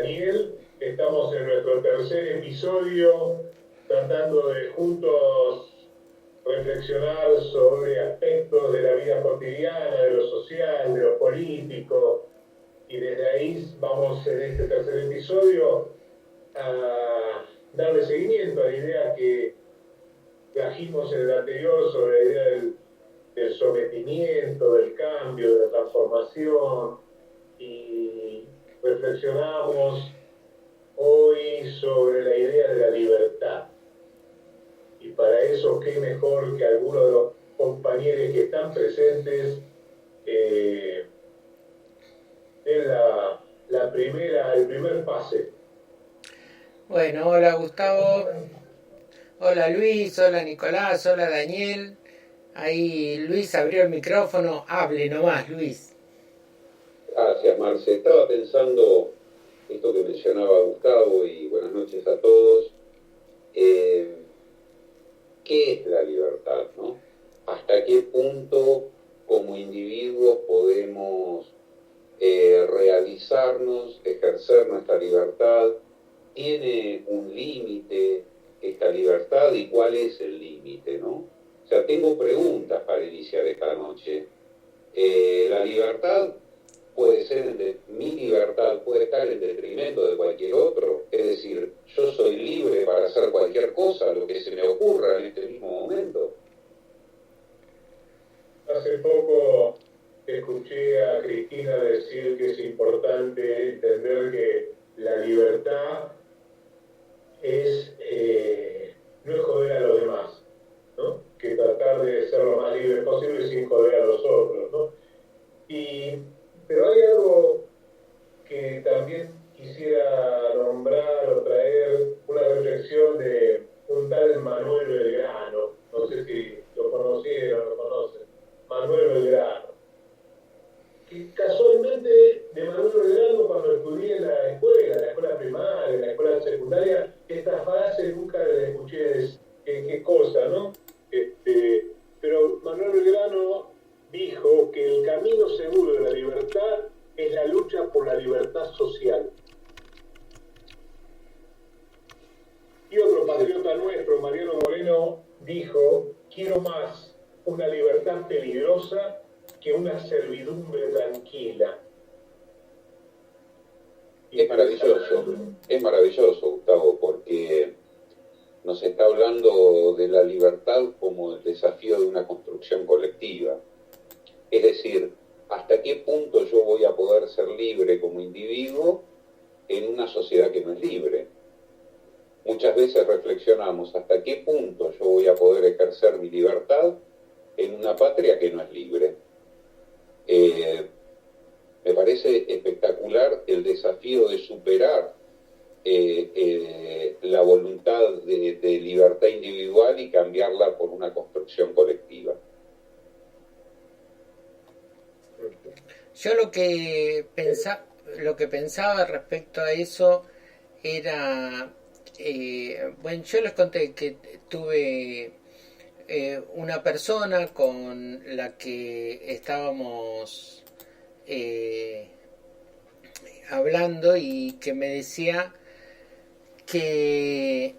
Daniel. Estamos en nuestro tercer episodio tratando de juntos reflexionar sobre aspectos de la vida cotidiana, de lo social, de lo político, y desde ahí vamos en este tercer episodio a darle seguimiento a la idea que trajimos en el anterior sobre la idea del sometimiento, del cambio, de la transformación, y reflexionamos hoy sobre la idea de la libertad. Y para eso, qué mejor que algunos de los compañeros que están presentes den el primer pase. Bueno, hola Gustavo, hola Luis, hola Nicolás, hola Daniel. Ahí Luis abrió el micrófono, hable nomás Luis. Gracias, Marce. Estaba pensando esto que mencionaba Gustavo, y buenas noches a todos. ¿Qué es la libertad, no? ¿Hasta qué punto como individuos podemos realizarnos, ejercer nuestra libertad? ¿Tiene un límite esta libertad y cuál es el límite, no? O sea, tengo preguntas para iniciar esta noche. La libertad puede ser, mi libertad puede estar en detrimento de cualquier otro, es decir, yo soy libre para hacer cualquier cosa, lo que se me ocurra en este mismo momento. Hace poco escuché a Cristina decir que es importante entender que la libertad no es joder a los demás, ¿no? Que tratar de ser lo más libre posible sin joder a los otros, ¿no? Pero hay algo que también quisiera nombrar o traer, una reflexión de un tal Manuel Belgrano. No sé si lo conocieron o lo conocen. Manuel Belgrano. Que casualmente de Manuel Belgrano, cuando estudié en la escuela primaria, en la escuela secundaria, esta frase nunca la escuché qué cosa, ¿no? Pero Manuel Belgrano dijo que el camino seguro de la libertad es la lucha por la libertad social. Y otro patriota nuestro, Mariano Moreno, dijo: quiero más una libertad peligrosa que una servidumbre tranquila. Es maravilloso, Gustavo, porque nos está hablando de la libertad como el desafío de una construcción colectiva. Es decir, ¿hasta qué punto yo voy a poder ser libre como individuo en una sociedad que no es libre? Muchas veces reflexionamos hasta qué punto yo voy a poder ejercer mi libertad en una patria que no es libre. Me parece espectacular el desafío de superar la voluntad de libertad individual y cambiarla por una construcción colectiva. Yo lo que pensaba respecto a eso era, bueno, yo les conté que tuve una persona con la que estábamos hablando y que me decía que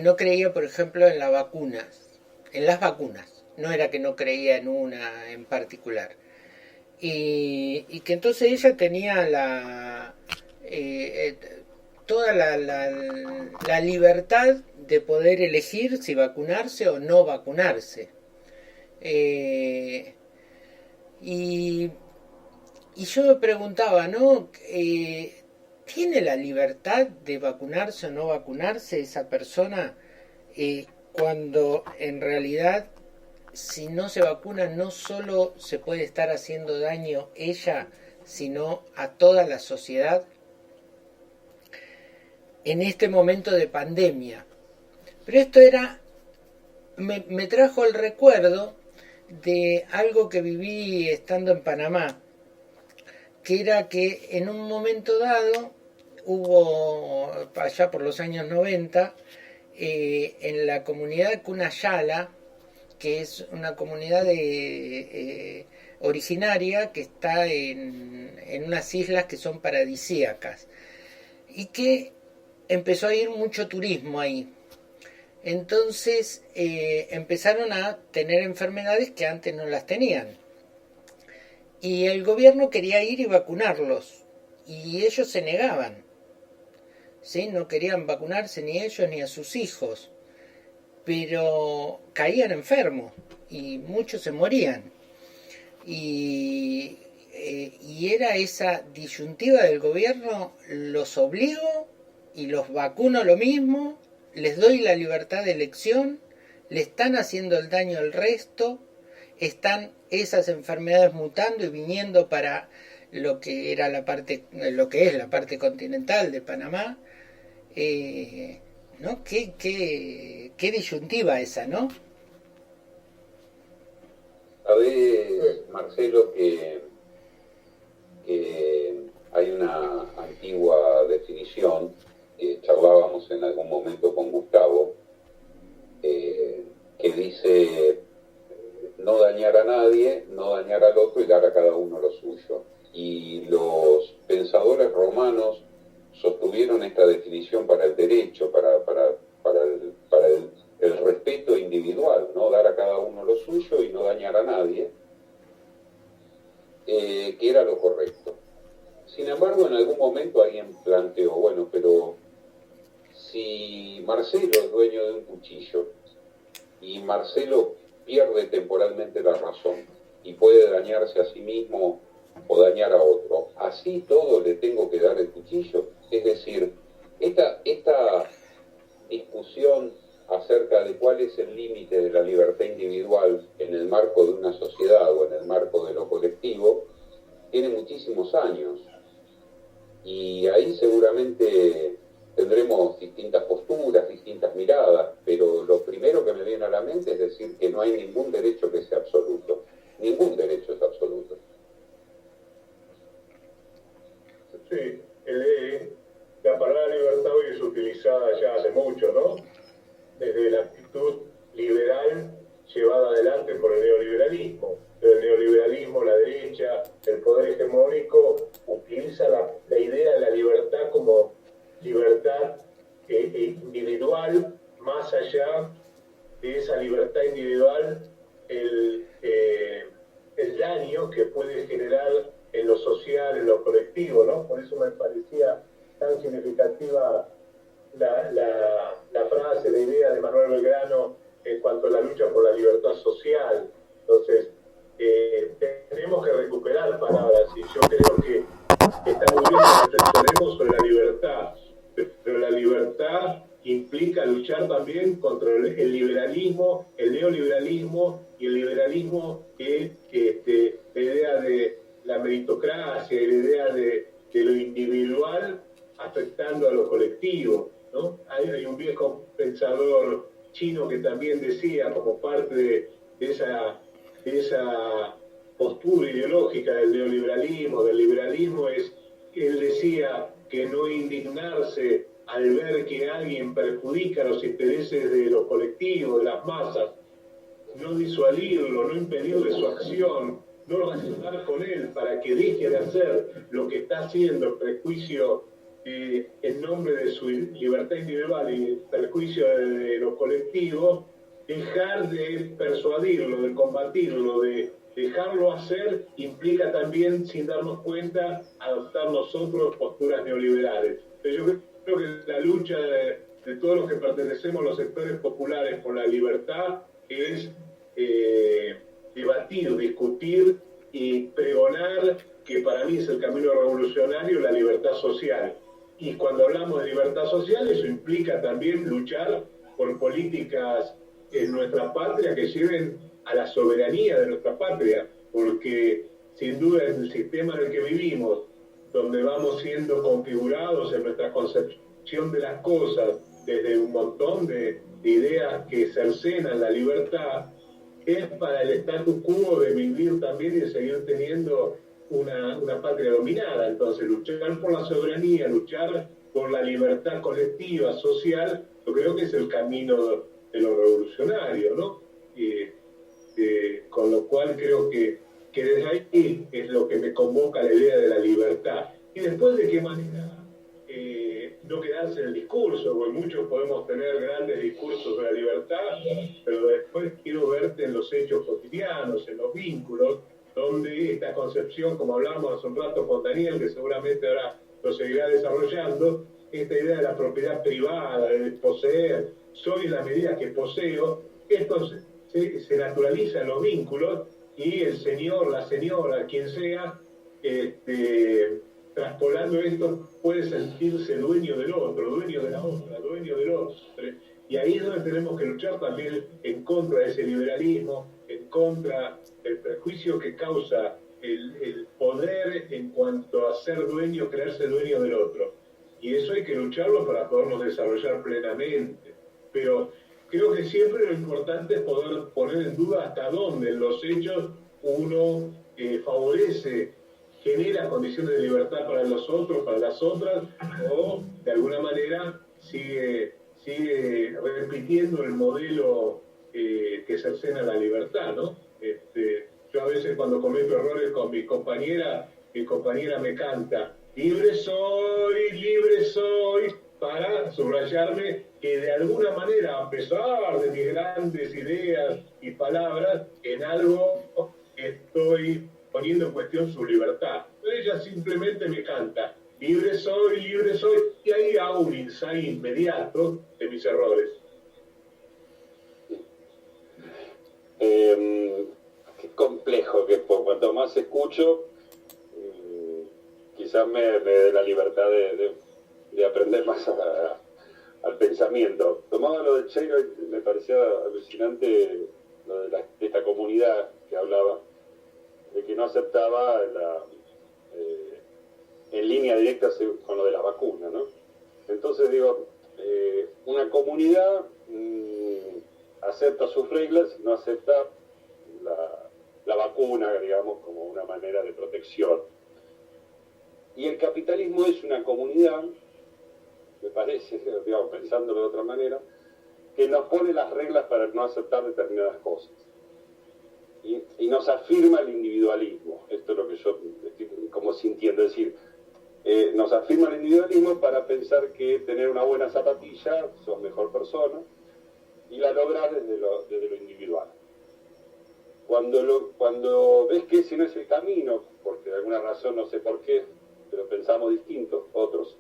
no creía, por ejemplo, en las vacunas. No era que no creía en una en particular. Y que entonces ella tenía toda la libertad de poder elegir si vacunarse o no vacunarse. Y yo me preguntaba, ¿no? ¿Tiene la libertad de vacunarse o no vacunarse esa persona cuando en realidad, si no se vacuna, no solo se puede estar haciendo daño ella, sino a toda la sociedad en este momento de pandemia? Pero esto me trajo el recuerdo de algo que viví estando en Panamá, que era que en un momento dado hubo, allá por los años 90, en la comunidad Cunayala, que es una comunidad de originaria que está en unas islas que son paradisíacas y que empezó a ir mucho turismo ahí. Entonces empezaron a tener enfermedades que antes no las tenían. Y el gobierno quería ir y vacunarlos. Y ellos se negaban. ¿Sí? No querían vacunarse ni ellos ni a sus hijos. Pero caían enfermos y muchos se morían. Y era esa disyuntiva del gobierno: los obligo y los vacuno lo mismo, les doy la libertad de elección, le están haciendo el daño al resto, están esas enfermedades mutando y viniendo para lo que era lo que es la parte continental de Panamá. ¿No? Qué disyuntiva esa, ¿no? Sabés, Marcelo, que hay una antigua definición que charlábamos en algún momento con Gustavo, que dice no dañar a nadie, no dañar al otro y dar a cada uno lo suyo. Y los pensadores romanos sostuvieron esta definición para el derecho, para el respeto individual, ¿no? Dar a cada uno lo suyo y no dañar a nadie, que era lo correcto. Sin embargo, en algún momento alguien planteó, bueno, pero si Marcelo es dueño de un cuchillo y Marcelo pierde temporalmente la razón y puede dañarse a sí mismo o dañar a otro, ¿así todo le tengo que dar el cuchillo? Es decir, esta discusión acerca de cuál es el límite de la libertad individual en el marco de una sociedad o en el marco de lo colectivo tiene muchísimos años, y ahí seguramente tendremos distintas posturas, distintas miradas, pero lo primero que me viene a la mente es decir que no hay ningún derecho que sea absoluto. Ningún derecho es absoluto. Sí, la palabra libertad hoy es utilizada ya hace mucho, ¿no? Desde la actitud liberal llevada adelante por el neoliberalismo. El neoliberalismo, la derecha, el poder hegemónico utiliza la idea de la libertad como libertad individual, más allá de esa libertad individual, el daño que puede generar en lo social, en lo colectivo, ¿no? Por eso me parecía tan significativa la frase, la idea de Manuel Belgrano en cuanto a la lucha por la libertad social. Entonces, tenemos que recuperar palabras, y yo creo que está muy bien que reflexionemos sobre la libertad, pero la libertad implica luchar también contra el liberalismo, el neoliberalismo y el liberalismo que la idea de la meritocracia y la idea de lo individual afectando a lo colectivo, ¿no? Hay un viejo pensador chino que también decía, como parte de esa postura ideológica del neoliberalismo, del liberalismo, él decía que no indignarse al ver que alguien perjudica los intereses de los colectivos, de las masas, no disuadirlo, no impedirle su acción, no razonar con él para que deje de hacer lo que está haciendo, el perjuicio en nombre de su libertad individual y el perjuicio de los colectivos, dejar de persuadirlo, de combatirlo, de dejarlo hacer, implica también, sin darnos cuenta, adoptar nosotros posturas neoliberales. Yo creo que la lucha de todos los que pertenecemos a los sectores populares por la libertad es debatir, discutir y pregonar, que para mí es el camino revolucionario, la libertad social. Y cuando hablamos de libertad social, eso implica también luchar por políticas en nuestra patria que lleven a la soberanía de nuestra patria, porque sin duda en el sistema en el que vivimos, donde vamos siendo configurados en nuestra concepción de las cosas desde un montón de ideas que cercenan la libertad, es para el status quo de vivir también y de seguir teniendo una patria dominada. Entonces, luchar por la soberanía, luchar por la libertad colectiva, social, yo creo que es el camino de lo revolucionario, ¿no? Con lo cual creo que que desde ahí es lo que me convoca la idea de la libertad. Y después, de qué manera no quedarse en el discurso, porque muchos podemos tener grandes discursos de la libertad, pero después quiero verte en los hechos cotidianos, en los vínculos, donde esta concepción, como hablábamos hace un rato con Daniel, que seguramente ahora lo seguirá desarrollando, esta idea de la propiedad privada, de poseer, soy en la medida que poseo, esto se naturaliza en los vínculos y el señor, la señora, quien sea, traspolando esto, puede sentirse dueño del otro, dueño de la otra, dueño del otro. Y ahí es donde tenemos que luchar también en contra de ese liberalismo, en contra del prejuicio que causa el poder en cuanto a ser dueño, creerse dueño del otro. Y eso hay que lucharlo para podernos desarrollar plenamente. Pero creo que siempre lo importante es poder poner en duda hasta dónde en los hechos uno favorece, genera condiciones de libertad para los otros, para las otras, o de alguna manera sigue repitiendo el modelo que cercena la libertad, ¿no? Yo a veces cuando cometo errores con mi compañera me canta, libre soy, para subrayarme que de alguna manera, a pesar de mis grandes ideas y palabras, en algo estoy poniendo en cuestión su libertad. Ella simplemente me canta, libre soy, y ahí hago un insight inmediato de mis errores. Qué complejo, que por cuanto más escucho, quizás me dé la libertad de aprender más al pensamiento. Tomando lo de Cheiro, me parecía alucinante lo de esta comunidad que hablaba, de que no aceptaba en línea directa con lo de la vacuna, ¿no? Entonces digo, una comunidad acepta sus reglas, no acepta la vacuna, digamos, como una manera de protección. Y el capitalismo es una comunidad, me parece, digamos, pensándolo de otra manera, que nos pone las reglas para no aceptar determinadas cosas. Y nos afirma el individualismo. Esto es lo que yo estoy como sintiendo, es decir, nos afirma el individualismo para pensar que tener una buena zapatilla sos mejor persona, y la logras desde lo individual. Cuando ves que ese no es el camino, porque de alguna razón, no sé por qué, pero pensamos distintos, otros,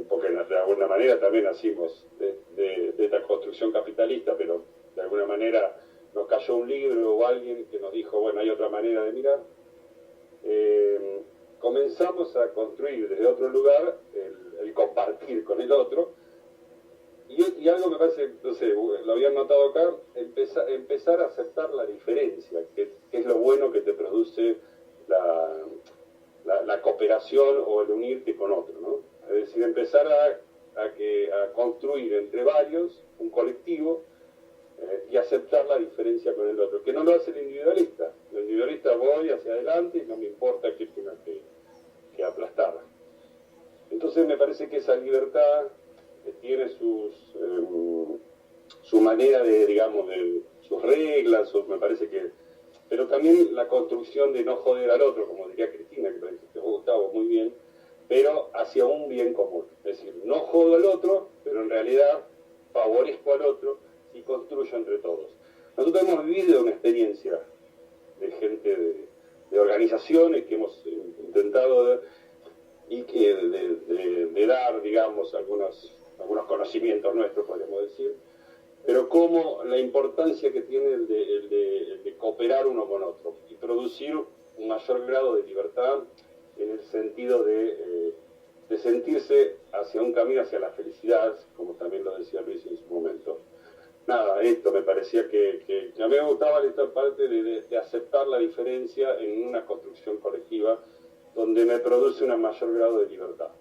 porque de alguna manera también nacimos de esta construcción capitalista, pero de alguna manera nos cayó un libro o alguien que nos dijo, bueno, hay otra manera de mirar. Comenzamos a construir desde otro lugar el compartir con el otro, y algo me parece, no sé, lo habían notado acá, empezar a aceptar la diferencia, que es lo bueno que te produce la cooperación o el unirte con otro, ¿no? Es decir, empezar a construir entre varios un colectivo, y aceptar la diferencia con el otro, que no lo hace el individualista. El individualista voy hacia adelante y no me importa que tenga que aplastar. Entonces me parece que esa libertad tiene su manera de, digamos, de sus reglas, me parece que, pero también la construcción de no joder al otro, como diría Cristina, que parece que Gustavo muy bien, pero hacia un bien común. Es decir, no jodo al otro, pero en realidad favorezco al otro y construyo entre todos. Nosotros hemos vivido una experiencia de gente, de organizaciones que hemos intentado de dar, digamos, algunos conocimientos nuestros, podríamos decir, pero como la importancia que tiene el de cooperar uno con otro y producir un mayor grado de libertad en el sentido de sentirse hacia un camino hacia la felicidad, como también lo decía Luis en su momento. Nada, esto me parecía que a mí me gustaba esta parte de aceptar la diferencia en una construcción colectiva donde me produce un mayor grado de libertad.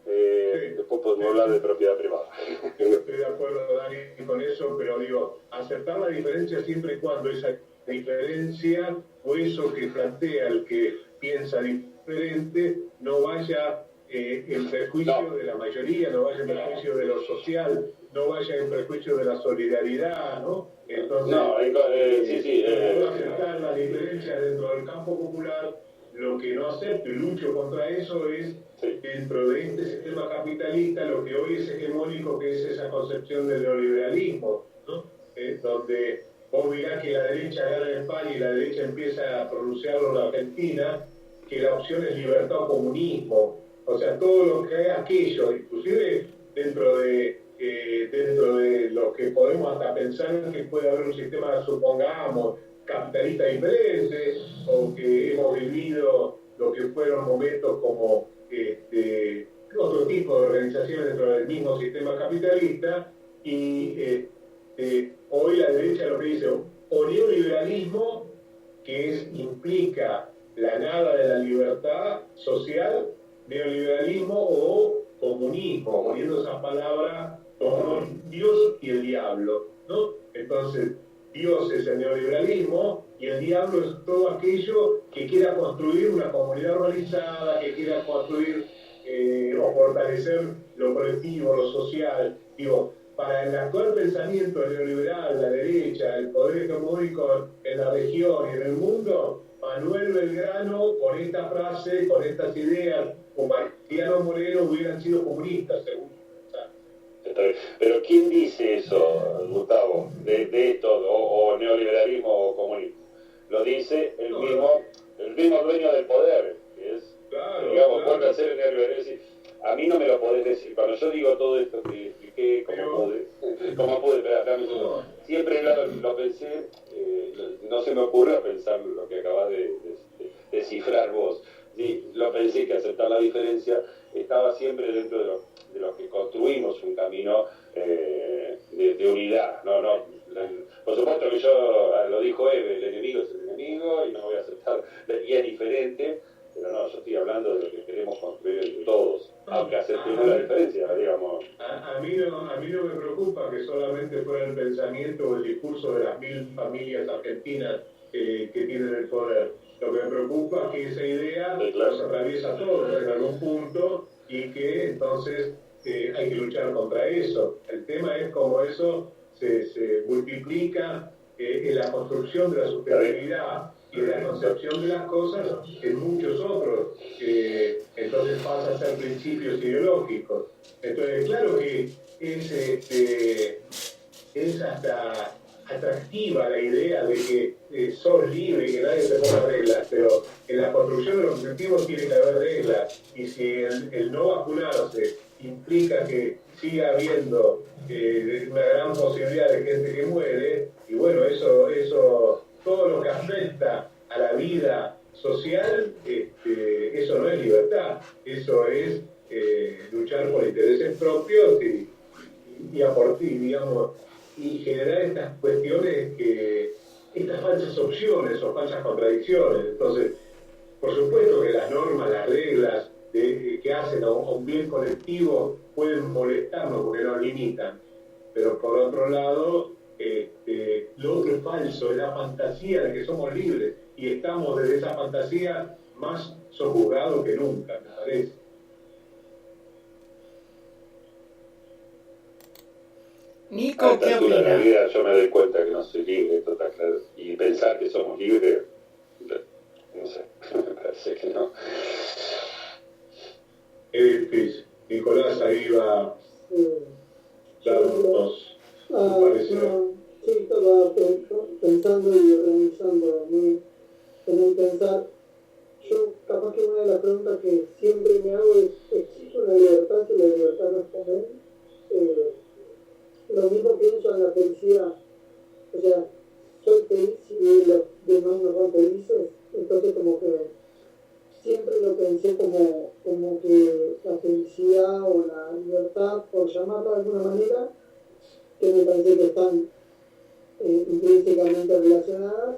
Después podemos hablar de propiedad privada. Estoy de acuerdo, Dani, con eso, pero digo, aceptar la diferencia siempre y cuando esa diferencia o eso que plantea el que piensa diferente no vaya en perjuicio de la mayoría, no vaya en perjuicio de lo social, no vaya en perjuicio de la solidaridad, ¿no? Entonces, puedo aceptar las diferencias dentro del campo popular. Lo que no acepto y lucho contra eso es dentro de este sistema capitalista lo que hoy es hegemónico, que es esa concepción del neoliberalismo, ¿no? Donde vos mirás que la derecha gana en España y la derecha empieza a pronunciarlo en la Argentina, que la opción es libertad o comunismo. O sea, todo lo que es aquello, inclusive dentro de lo que podemos hasta pensar que puede haber un sistema, supongamos, capitalista diferente, o que hemos vivido lo que fueron momentos como otro tipo de organizaciones dentro del mismo sistema capitalista, y hoy la derecha lo que dice, o neoliberalismo, que implica la nada de la libertad social, neoliberalismo o comunismo, poniendo esas palabras como Dios y el diablo, ¿no? Entonces, Dios es el neoliberalismo y el diablo es todo aquello que quiera construir una comunidad organizada, que quiera construir o fortalecer lo colectivo, lo social. Digo, para el actual pensamiento neoliberal, la derecha, el poder hegemónico en la región y en el mundo, Manuel Belgrano, con esta frase, con estas ideas, o Mariano Moreno hubieran sido comunistas, según. Pero ¿quién dice eso, Gustavo, de esto, o neoliberalismo o comunismo? Lo dice el mismo dueño del poder, que es, digamos, vuelve a ser el neoliberalismo. A mí no me lo podés decir. Cuando yo digo todo esto que expliqué, ¿cómo pude? Siempre lo pensé, no se me ocurrió pensar lo que acabas de descifrar vos. Sí, lo pensé, que aceptar la diferencia estaba siempre dentro de los que construimos un camino de unidad. Por supuesto que lo dijo Eve, el enemigo es el enemigo y no voy a aceptar, y es diferente, pero no, yo estoy hablando de lo que queremos construir entre todos, aunque aceptemos la diferencia, digamos. A mí no me preocupa que solamente fuera el pensamiento o el discurso de las 1000 familias argentinas que tienen el poder. Lo que me preocupa es que esa idea nos atraviesa a todos en algún punto y que entonces hay que luchar contra eso. El tema es cómo eso se multiplica en la construcción de la sustentabilidad y de la concepción de las cosas en muchos otros. Entonces pasa a ser principios ideológicos. Entonces, claro que es hasta atractiva la idea de que sos libre y que nadie te ponga reglas, pero en la construcción de los objetivos tiene que haber reglas, y si el no vacunarse implica que siga habiendo una gran posibilidad de gente que muere, y bueno, eso todo lo que afecta a la vida social, eso no es libertad, eso es luchar por intereses propios y aportar, digamos, y generar estas cuestiones, estas falsas opciones o falsas contradicciones. Entonces, por supuesto que las normas, las reglas que hacen a un bien colectivo pueden molestarnos porque nos limitan, pero por otro lado, lo otro es falso, es la fantasía de que somos libres, y estamos desde esa fantasía más sojuzgados que nunca, me parece. Nico, ¿qué opinas? En la vida yo me doy cuenta que no soy libre, esto está claro. Y pensar que somos libres, no sé, me parece que no. Es difícil. Nicolás ahí va dándonos su parecer. Sí, estaba pensando y organizando en el pensar. Yo, capaz que una de las preguntas que siempre me hago es: ¿existe una libertad si la libertad no es común? Lo mismo pienso en la felicidad. O sea, soy feliz si los demás no son felices. Entonces, como que siempre lo pensé como que la felicidad o la libertad, por llamarla de alguna manera, que me parece que están intrínsecamente relacionadas.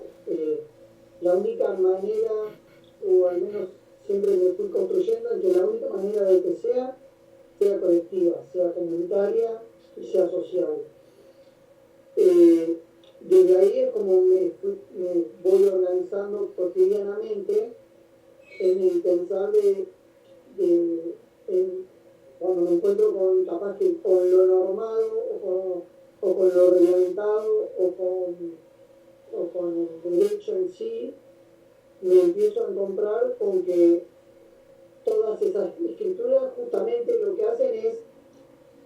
La única manera, o al menos siempre me fui construyendo, en que la única manera de que sea colectiva, sea comunitaria y sea social. Desde ahí es como me voy organizando cotidianamente en el pensar cuando me encuentro capaz que con lo normado o o con lo reglamentado o con el derecho en sí, me empiezo a encontrar con que todas esas escrituras justamente lo que hacen es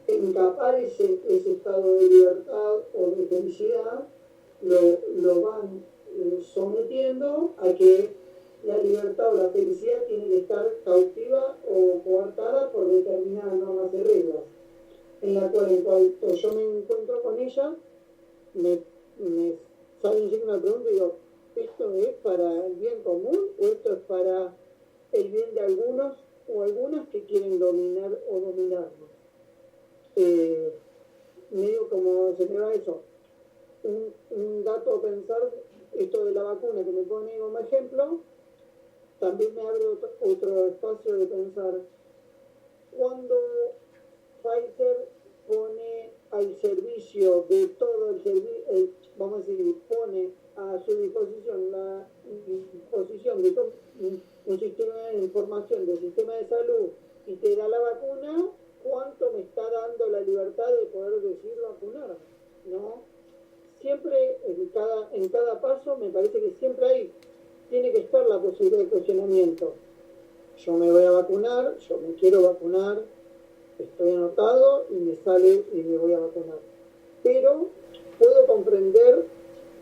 encapar ese estado de libertad o de felicidad, lo van sometiendo a que la libertad o la felicidad tiene que estar cautiva o coartada por determinadas normas y reglas, en la cual en cuanto yo me encuentro con ella, me sale un signo de pregunta y digo, ¿esto es para el bien común o esto es para el bien de algunos o algunas que quieren dominar o dominarnos? Medio como se me va eso. Un dato a pensar, esto de la vacuna que me pone como ejemplo, también me abre otro espacio de pensar. Cuando Pfizer pone al servicio de todo el servicio, vamos a decir, pone a su disposición la disposición de todo un sistema de información del sistema de salud y te da la vacuna, ¿cuánto me está dando la libertad de poder decir vacunarme? ¿No? Siempre, en cada paso, me parece que siempre tiene que estar la posibilidad de cuestionamiento. Yo me voy a vacunar, yo me quiero vacunar, estoy anotado y me sale y me voy a vacunar. Pero puedo comprender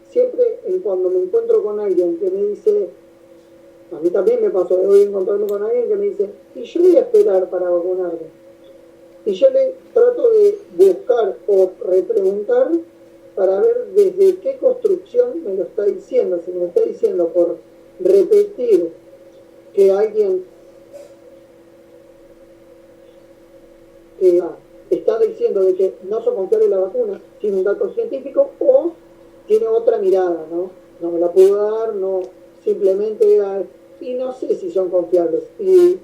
siempre cuando me encuentro con alguien que me dice, a mí también me pasó, voy a encontrarme con alguien que me dice, y yo voy a esperar para vacunarme. Y yo le trato de buscar o repreguntar para ver desde qué construcción me lo está diciendo. Si me lo está diciendo por repetir que alguien que está diciendo de que no son confiables la vacuna, tiene un dato científico o tiene otra mirada, ¿no? No me la puedo dar, no, simplemente y no sé si son confiables. Y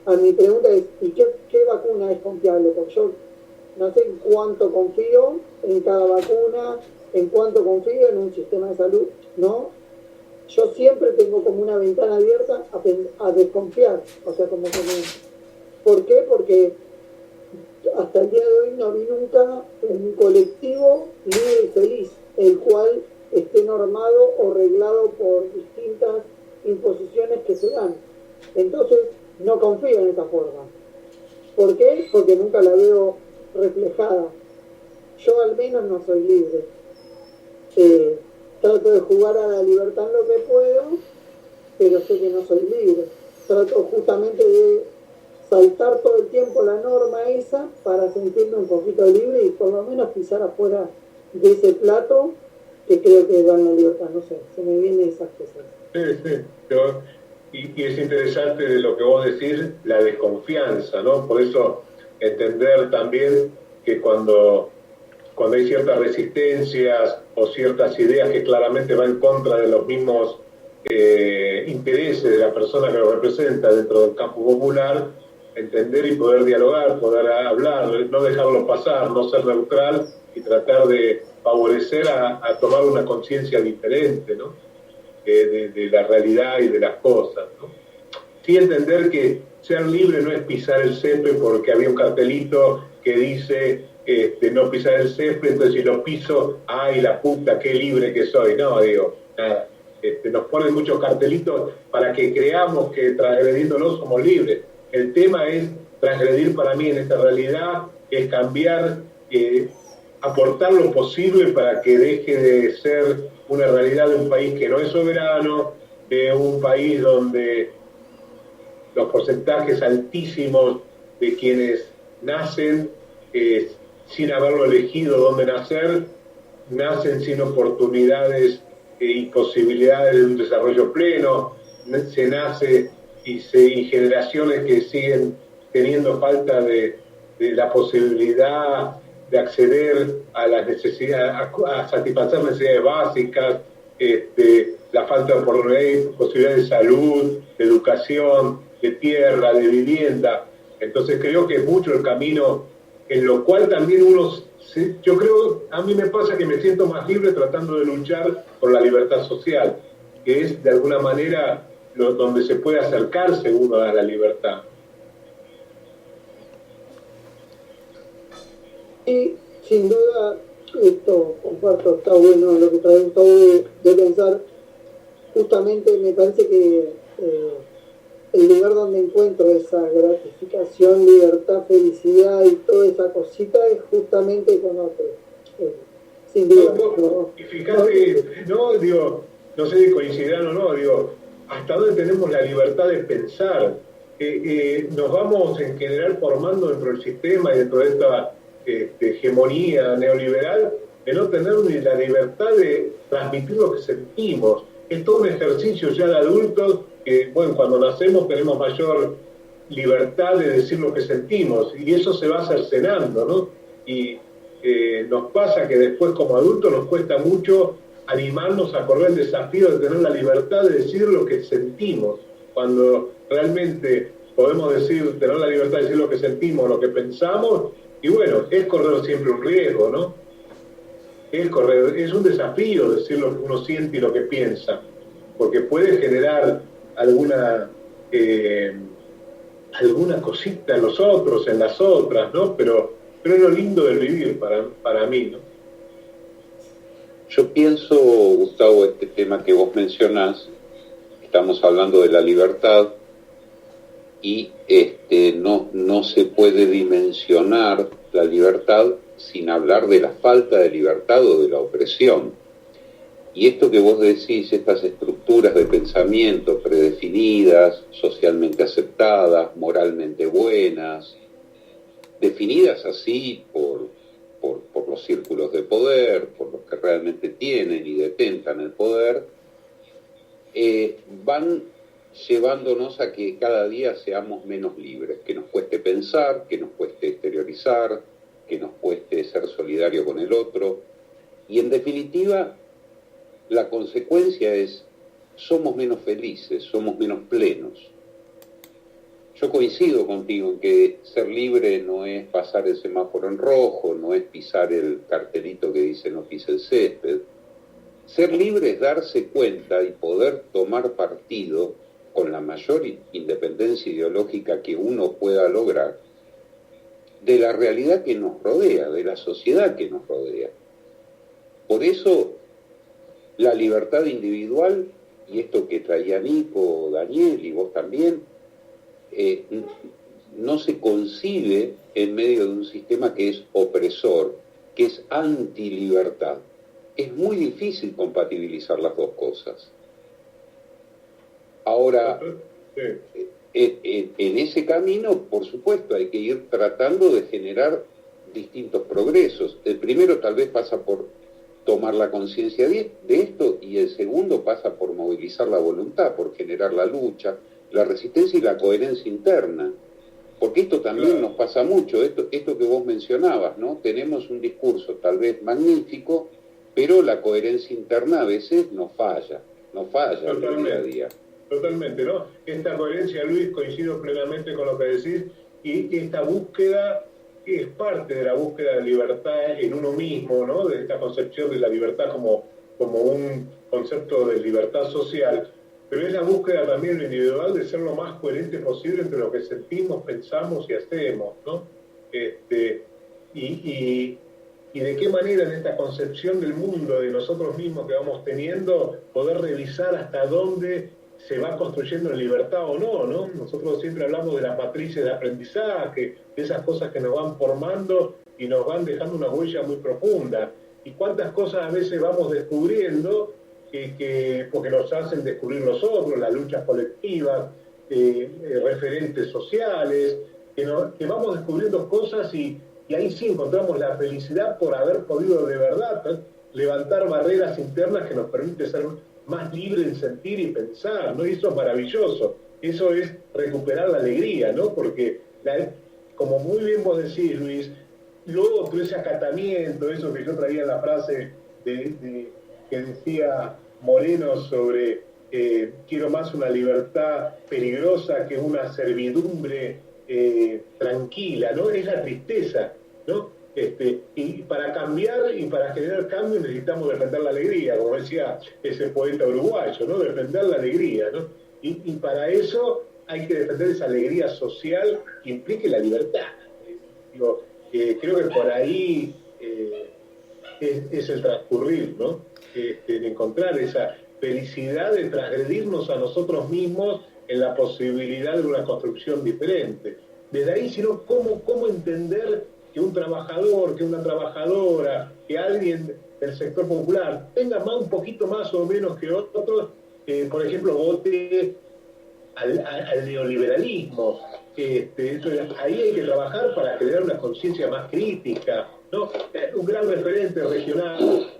a mi pregunta es, ¿y qué vacuna es confiable? Porque yo no sé en cuánto confío en cada vacuna, en cuánto confío en un sistema de salud, ¿no? Yo siempre tengo como una ventana abierta a desconfiar, o sea, como que ¿por qué? Porque hasta el día de hoy no vi nunca un colectivo libre y feliz, el cual esté normado o reglado por distintas imposiciones que se dan. Entonces, no confío en esa forma. ¿Por qué? Porque nunca la veo reflejada. Yo al menos no soy libre. Trato de jugar a la libertad en lo que puedo, pero sé que no soy libre. Trato justamente de saltar todo el tiempo la norma esa para sentirme un poquito libre y por lo menos pisar afuera de ese plato que creo que dan la libertad. No sé, se me vienen esas cosas. Sí. Y es interesante de lo que vos decís, la desconfianza, ¿no? Por eso entender también que cuando hay ciertas resistencias o ciertas ideas que claramente van en contra de los mismos intereses de la persona que lo representa dentro del campo popular, entender y poder dialogar, poder hablar, no dejarlo pasar, no ser neutral y tratar de favorecer a tomar una conciencia diferente, ¿no? De la realidad y de las cosas, ¿no? Sí entender que ser libre no es pisar el césped porque había un cartelito que dice no pisar el césped, entonces si lo piso, ¡ay, la puta, qué libre que soy! No, digo, nada. Nos ponen muchos cartelitos para que creamos que transgrediéndolo somos libres. El tema es transgredir para mí en esta realidad, es cambiar, aportar lo posible para que deje de ser una realidad de un país que no es soberano, de un país donde los porcentajes altísimos de quienes nacen sin haberlo elegido dónde nacer, nacen sin oportunidades y posibilidades de un desarrollo pleno, se nace y generaciones que siguen teniendo falta de la posibilidad de acceder a las necesidades, a satisfacer necesidades básicas, la falta de posibilidades de salud, de educación, de tierra, de vivienda. Entonces creo que es mucho el camino en lo cual también yo creo, a mí me pasa que me siento más libre tratando de luchar por la libertad social, que es de alguna manera donde se puede acercarse uno a la libertad. Y sin duda, esto comparto, está bueno lo que está bueno de pensar. Justamente me parece que el lugar donde encuentro esa gratificación, libertad, felicidad y toda esa cosita es justamente con otros. Sin duda. Y fíjate, no sé si coincidirán o no, hasta dónde tenemos la libertad de pensar. Nos vamos en general formando dentro del sistema y dentro de esta hegemonía neoliberal de no tener ni la libertad de transmitir lo que sentimos. Es todo un ejercicio ya de adultos que, bueno, cuando nacemos tenemos mayor libertad de decir lo que sentimos y eso se va cercenando, ¿no? Y nos pasa que después como adultos nos cuesta mucho animarnos a correr el desafío de tener la libertad de decir lo que sentimos, cuando realmente podemos tener la libertad de decir lo que sentimos, lo que pensamos, y bueno, es correr siempre un riesgo, ¿no? Es un desafío decir lo que uno siente y lo que piensa, porque puede generar alguna cosita en los otros, en las otras, ¿no? Pero es lo lindo del vivir para mí, ¿no? Yo pienso, Gustavo, este tema que vos mencionás, estamos hablando de la libertad y no se puede dimensionar la libertad sin hablar de la falta de libertad o de la opresión. Y esto que vos decís, estas estructuras de pensamiento predefinidas, socialmente aceptadas, moralmente buenas, definidas así por los círculos de poder, por los que realmente tienen y detentan el poder, van llevándonos a que cada día seamos menos libres, que nos cueste pensar, que nos cueste exteriorizar, que nos cueste ser solidario con el otro. Y en definitiva, la consecuencia es, somos menos felices, somos menos plenos. Yo coincido contigo en que ser libre no es pasar el semáforo en rojo, no es pisar el cartelito que dice no pise el césped. Ser libre es darse cuenta y poder tomar partido con la mayor independencia ideológica que uno pueda lograr de la realidad que nos rodea, de la sociedad que nos rodea. Por eso, la libertad individual, y esto que traía Nico, Daniel y vos también, no se concibe en medio de un sistema que es opresor, que es antilibertad. Es muy difícil compatibilizar las dos cosas. Ahora, en ese camino, por supuesto, hay que ir tratando de generar distintos progresos. El primero tal vez pasa por tomar la conciencia de esto y el segundo pasa por movilizar la voluntad, por generar la lucha, la resistencia y la coherencia interna. Porque esto también nos pasa mucho, esto que vos mencionabas, ¿no? Tenemos un discurso tal vez magnífico, pero la coherencia interna a veces nos falla en el día a día. Totalmente, ¿no? Esta coherencia, Luis, coincido plenamente con lo que decís, y esta búsqueda es parte de la búsqueda de libertad en uno mismo, ¿no? De esta concepción de la libertad como un concepto de libertad social, pero es la búsqueda también lo individual de ser lo más coherente posible entre lo que sentimos, pensamos y hacemos, ¿no? Y de qué manera en esta concepción del mundo de nosotros mismos que vamos teniendo, poder revisar hasta dónde se va construyendo en libertad o no, ¿no? Nosotros siempre hablamos de las matrices de aprendizaje, de esas cosas que nos van formando y nos van dejando una huella muy profunda. Y cuántas cosas a veces vamos descubriendo porque nos hacen descubrir nosotros, las luchas colectivas, referentes sociales, que vamos descubriendo cosas y ahí sí encontramos la felicidad por haber podido de verdad levantar barreras internas que nos permiten ser más libres en sentir y pensar, ¿no? Y eso es maravilloso, eso es recuperar la alegría, ¿no? Porque, como muy bien vos decís, Luis, luego todo ese acatamiento, eso que yo traía en la frase que decía Moreno sobre quiero más una libertad peligrosa que una servidumbre tranquila, ¿no? Es la tristeza, ¿no? Y para cambiar y para generar cambio necesitamos defender la alegría, como decía ese poeta uruguayo, ¿no? Defender la alegría, ¿no? Y para eso hay que defender esa alegría social que implique la libertad. Creo que por ahí es el transcurrir, ¿no? De encontrar esa felicidad de transgredirnos a nosotros mismos en la posibilidad de una construcción diferente. Desde ahí, sino cómo entender que un trabajador, que una trabajadora, que alguien del sector popular tenga un poquito más o menos que otros, por ejemplo, vote al neoliberalismo. Ahí hay que trabajar para crear una conciencia más crítica, ¿no? Un gran referente regional,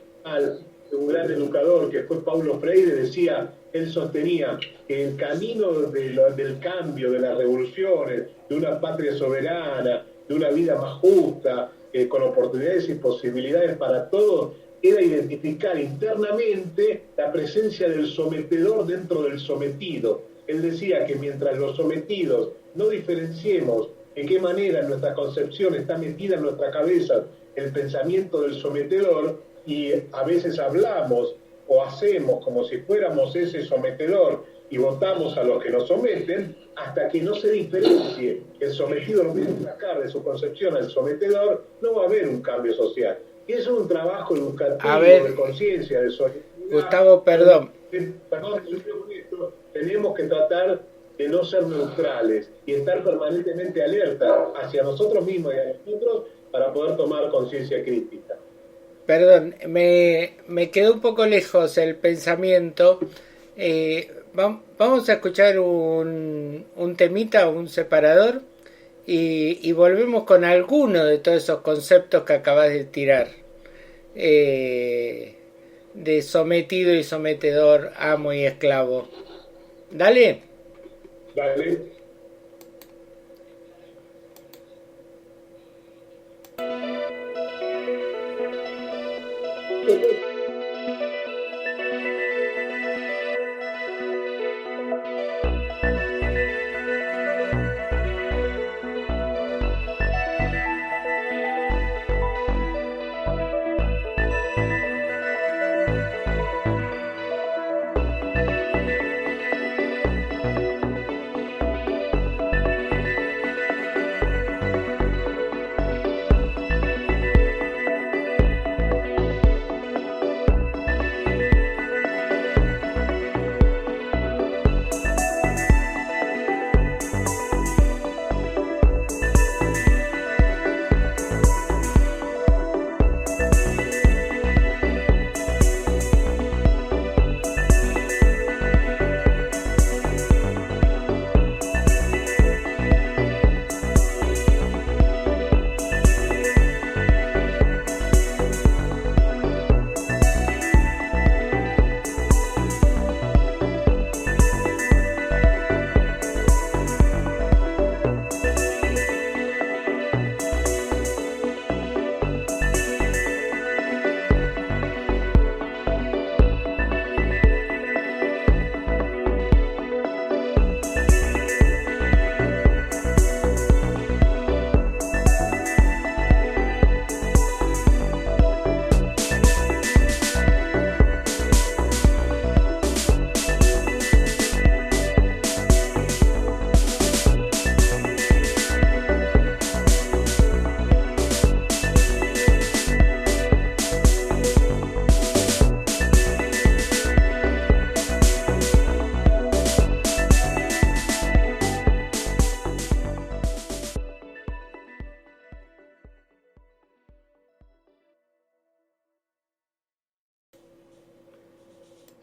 un gran educador que fue Paulo Freire, decía, él sostenía que el camino del cambio, de las revoluciones, de una patria soberana, de una vida más justa, con oportunidades y posibilidades para todos, era identificar internamente la presencia del sometedor dentro del sometido. Él decía que mientras los sometidos no diferenciemos en qué manera nuestra concepción está metida en nuestra cabeza el pensamiento del sometedor, y a veces hablamos o hacemos como si fuéramos ese sometedor y votamos a los que nos someten, hasta que no se diferencie el sometido no puede sacar de su concepción al sometedor, no va a haber un cambio social. Y eso es un trabajo educativo, de conciencia, de solidaridad. Gustavo, perdón. Tenemos que tratar de no ser neutrales y estar permanentemente alerta hacia nosotros mismos y a nosotros para poder tomar conciencia crítica. Perdón, me quedó un poco lejos el pensamiento. Vamos a escuchar un temita, un separador, y volvemos con alguno de todos esos conceptos que acabas de tirar. De sometido y sometedor, amo y esclavo. Dale. Dale.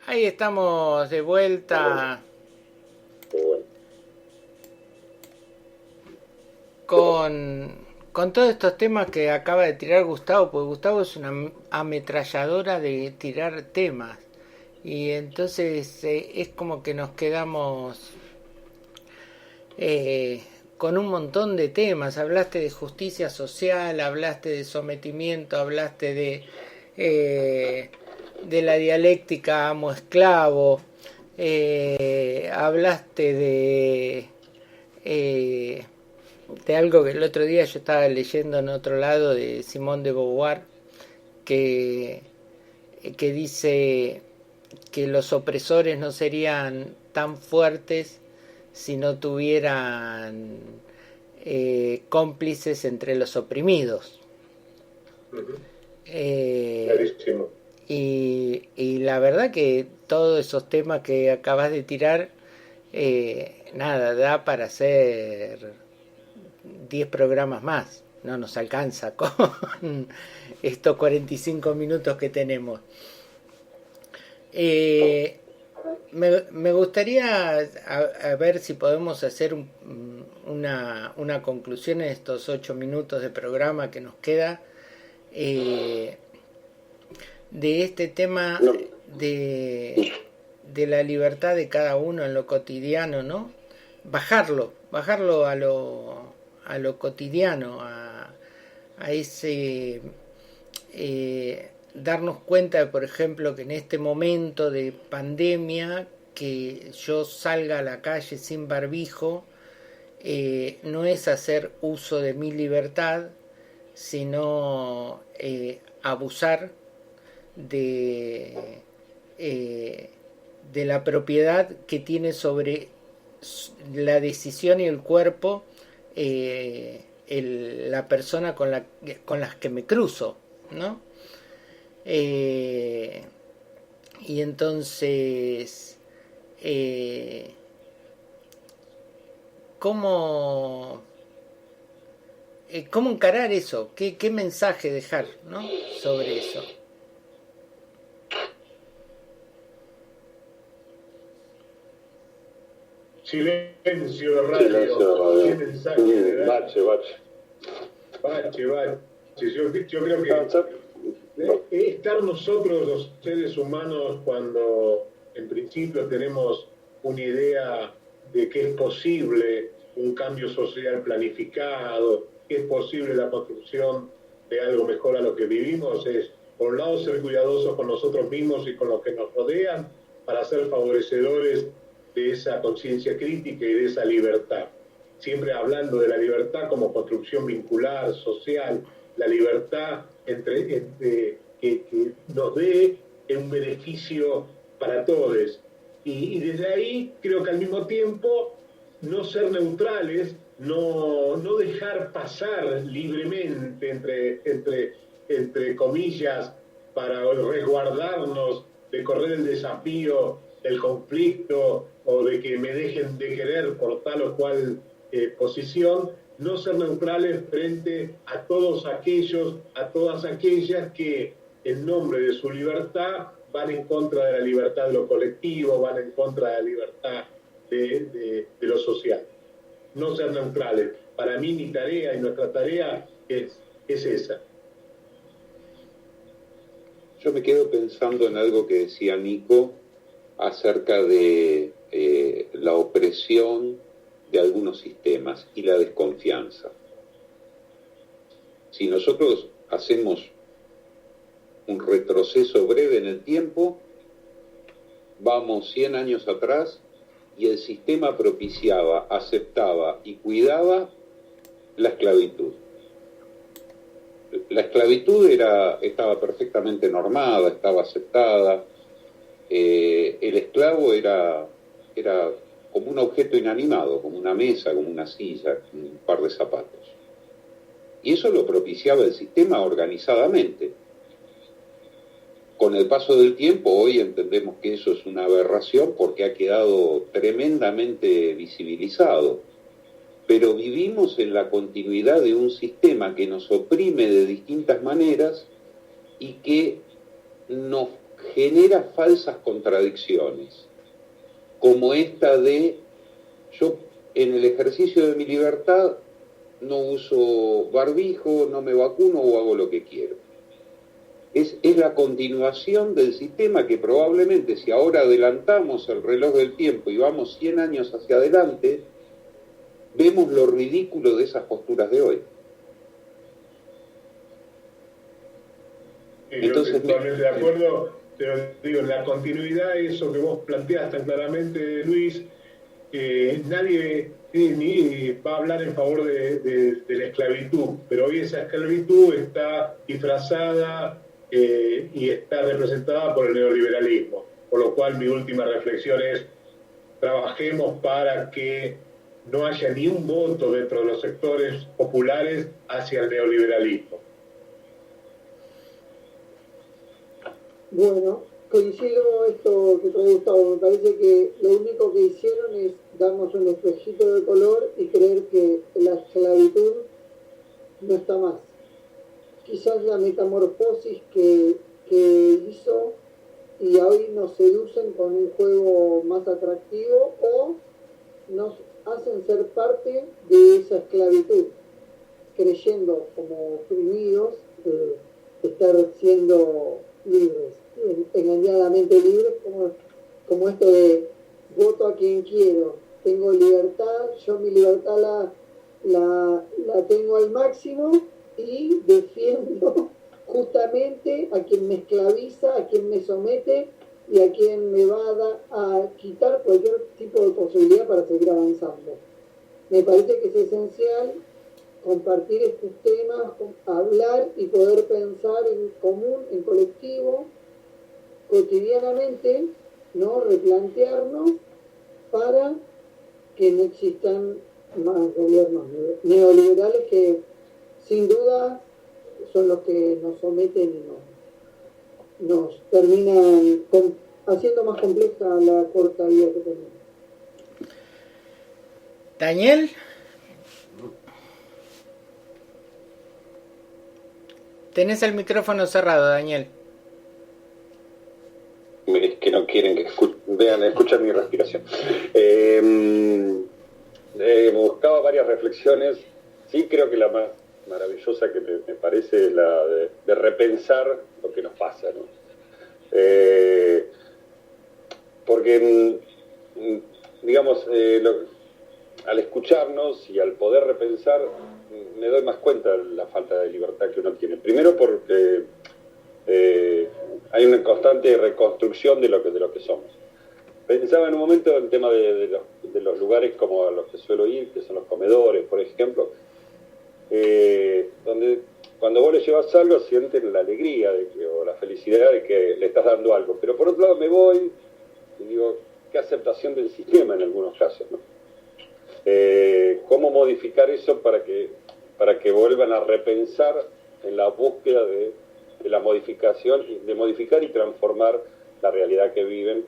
Ahí estamos de vuelta con todos estos temas que acaba de tirar Gustavo, porque Gustavo es una ametralladora de tirar temas, y entonces es como que nos quedamos con un montón de temas. Hablaste de justicia social, hablaste de sometimiento, hablaste de la dialéctica amo-esclavo, hablaste de algo que el otro día yo estaba leyendo en otro lado, de Simone de Beauvoir, que dice que los opresores no serían tan fuertes si no tuvieran cómplices entre los oprimidos. Clarísimo. Y la verdad que todos esos temas que acabas de tirar, nada, da para hacer 10 programas más. No nos alcanza con estos 45 minutos que tenemos. Me gustaría a ver si podemos hacer una conclusión en estos 8 minutos de programa que nos queda, de este tema de la libertad de cada uno en lo cotidiano, ¿no? Bajarlo a lo cotidiano, a ese darnos cuenta, por ejemplo, que en este momento de pandemia, que yo salga a la calle sin barbijo, no es hacer uso de mi libertad, sino abusar de la propiedad que tiene sobre la decisión y el cuerpo la persona con las que me cruzo, ¿no? Y entonces, ¿cómo encarar eso? ¿Qué mensaje dejar, ¿no?, sobre eso? Silencio de radio. ¿Qué mensaje? Bache. Yo creo que estar nosotros los seres humanos, cuando en principio tenemos una idea de que es posible un cambio social planificado, que es posible la construcción de algo mejor a lo que vivimos, es por un lado ser cuidadosos con nosotros mismos y con los que nos rodean, para ser favorecedores de esa conciencia crítica y de esa libertad. Siempre hablando de la libertad como construcción vincular, social, la libertad que nos dé un beneficio para todos. Y desde ahí creo que al mismo tiempo no ser neutrales, no dejar pasar libremente, entre comillas, para resguardarnos de correr el desafío del conflicto o de que me dejen de querer por tal o cual posición, no ser neutrales frente a todos aquellos, a todas aquellas que en nombre de su libertad van en contra de la libertad de lo colectivo, van en contra de la libertad de lo social. No ser neutrales. Para mí mi tarea y nuestra tarea es esa. Yo me quedo pensando en algo que decía Nico acerca de la opresión de algunos sistemas y la desconfianza. Si nosotros hacemos un retroceso breve en el tiempo, vamos 100 años atrás y el sistema propiciaba, aceptaba y cuidaba la esclavitud. La esclavitud estaba perfectamente normada, estaba aceptada. El esclavo era como un objeto inanimado, como una mesa, como una silla, un par de zapatos. Y eso lo propiciaba el sistema organizadamente. Con el paso del tiempo, hoy entendemos que eso es una aberración porque ha quedado tremendamente visibilizado. Pero vivimos en la continuidad de un sistema que nos oprime de distintas maneras y que nos genera falsas contradicciones, como esta de yo en el ejercicio de mi libertad no uso barbijo, no me vacuno o hago lo que quiero. Es la continuación del sistema que probablemente, si ahora adelantamos el reloj del tiempo y vamos 100 años hacia adelante, vemos lo ridículo de esas posturas de hoy. Entonces, yo estoy totalmente de acuerdo, pero digo, la continuidad, eso que vos planteás tan claramente, Luis, nadie ni va a hablar en favor de la esclavitud, pero hoy esa esclavitud está disfrazada y está representada por el neoliberalismo, por lo cual mi última reflexión es: trabajemos para que no haya ni un voto dentro de los sectores populares hacia el neoliberalismo. Bueno, coincido esto que trae Gustavo. Me parece que lo único que hicieron es darnos un espejito de color y creer que la esclavitud no está más. Quizás la metamorfosis que hizo y hoy nos seducen con un juego más atractivo o nos hacen ser parte de esa esclavitud, creyendo como oprimidos estar siendo libres, engañadamente libres, como esto de voto a quien quiero, tengo libertad, yo mi libertad la tengo al máximo y defiendo justamente a quien me esclaviza, a quien me somete y a quien me va a quitar cualquier tipo de posibilidad para seguir avanzando. Me parece que es esencial compartir estos temas, hablar y poder pensar en común, en colectivo, cotidianamente, ¿no? Replantearnos para que no existan más gobiernos neoliberales que sin duda son los que nos someten y nos terminan haciendo más compleja la corta vida que tenemos. Daniel, tenés el micrófono cerrado, Daniel. Es que no quieren que escuchen mi respiración. Buscaba varias reflexiones. Sí, creo que la más maravillosa que me parece es la de repensar lo que nos pasa, ¿no? Porque, digamos, al escucharnos y al poder repensar, me doy más cuenta de la falta de libertad que uno tiene. Primero porque hay una constante reconstrucción de lo que somos. Pensaba en un momento en el tema de los lugares como a los que suelo ir, que son los comedores, por ejemplo, donde cuando vos le llevas algo sienten la alegría o la felicidad de que le estás dando algo. Pero por otro lado me voy y digo, qué aceptación del sistema en algunos casos, ¿no? ¿Cómo modificar eso para que vuelvan a repensar en la búsqueda de la modificación, de modificar y transformar la realidad que viven,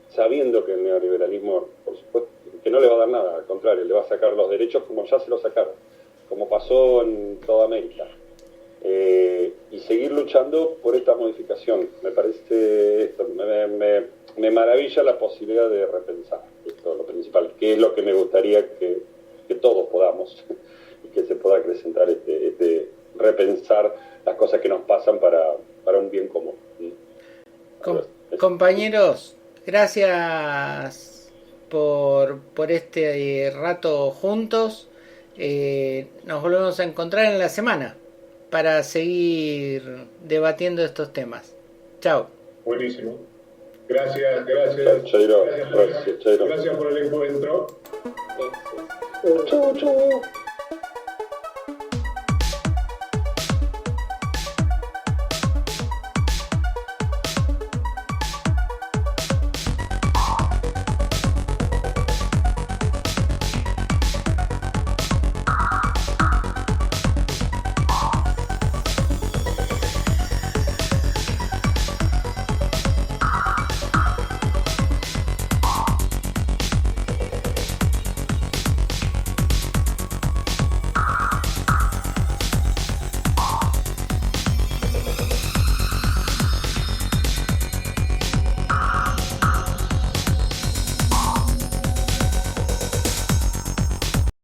sabiendo que el neoliberalismo, por supuesto, que no le va a dar nada, al contrario, le va a sacar los derechos como ya se los sacaron, como pasó en toda América, y seguir luchando por esta modificación. Me parece esto, me maravilla la posibilidad de repensar esto, lo principal, que es lo que me gustaría que todos podamos y que se pueda acrecentar este repensar las cosas que nos pasan para un bien común. Compañeros, gracias por este rato juntos. Nos volvemos a encontrar en la semana para seguir debatiendo estos temas. Chao. Buenísimo. Gracias. Chairo. Gracias por el encuentro. Chau.